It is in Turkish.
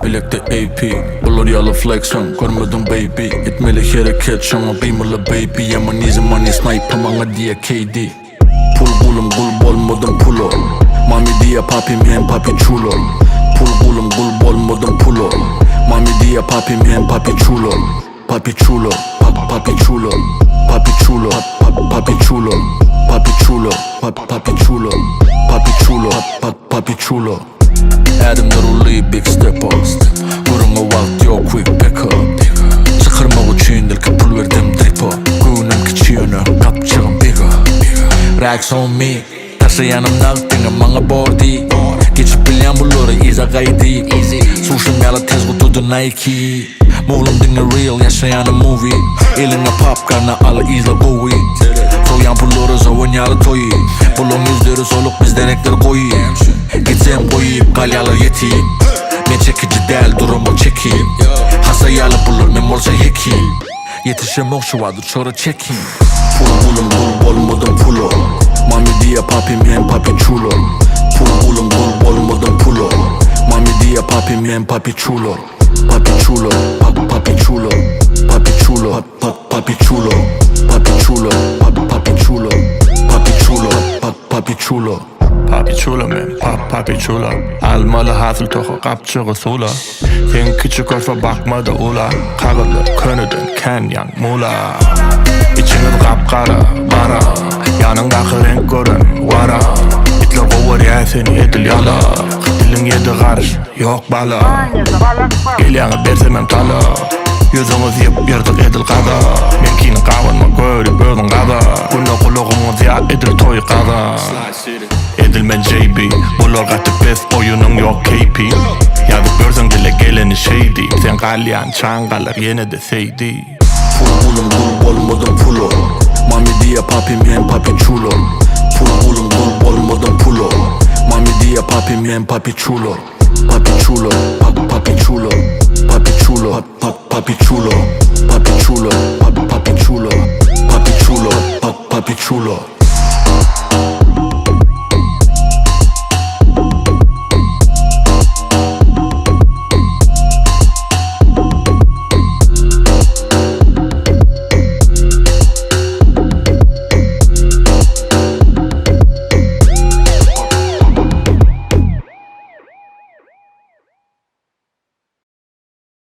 Bilekte AP, olur yalı flexon, görmedim baby. Etmeli hareket, şana beamerla baby. Yaman easy money sniper, bana diye KD. Pul bulum, gul bolmadım pulo. Mami diye papi, men papi chulo. Pul bulum, gul bolmadım pulo. Mami diye papi, men papi chulo. Papi chulo, papi chulo. Papi chulo, papi chulo. Papi chulo, papi chulo. Papi chulo, papi chulo. Aydymlar uli big step up. Burunga vakt yok quick back up. Çıkırmak için ilk pul verdim dripo. Günüm küçüğünü kapçığım bigger. Racks on me, taşıyanımdan dinle bana bordi. Geçip bilen bulur iza gaydi. Social media tez kutudu Nike. Muğlum dinle real yaşayan movie. Eline popcorn'a al izle govi. Soyan bulur zavun yalı toyi. Bulun yüzleri soluk bizden ekler koyi. Gitsem koyup kalyalar yeteyim. Men çekici değil durumu çekeyim. Hasayalı bulur men olsa yekeyim. Yetişem şu vardır sonra çekeyim. Pul bulun bul bolmadım pulo. Mami diye papi men papi chulo. Pul bulun bul bolmadım pulo. Mami diye papi men papi chulo. Papi chulo, papi chulo. Papi chulo, papi chulo. Papi chulo, papi chulo. Papi chulo, papi chulo. Papi chulo men, papi chulo. Almalı hasıl tohu kapçığı sula. Sen küçük olsa bakmadı ula. Kağılı könüdün kenyan mula. İçiniz kapkara bara. Yanındaki renk görün vara. İtler kovar ya seni edil yala. Dilin yedi karış yok bala. Geliyanı bersemem tala. Yüzümüz yip yırtık edil kada. Menkini kavanma görüp ödün kada. Günde kuluğumuz ya edil toy kada. Edilmen JB, bular katı best oyunun yok KP. Yazıp görsen dile geleni şeydi. Sen kalyan çangalar yine de seydi. Pul bulum bul bolmadım pulo. Mami diye papi men papi chulo. Pul bulum bul bolmadım pulo. Mami diye papi men papi chulo. Papi chulo, papi chulo. Papi chulo, papi chulo. Papi chulo, papi chulo. Papi chulo, papi chulo.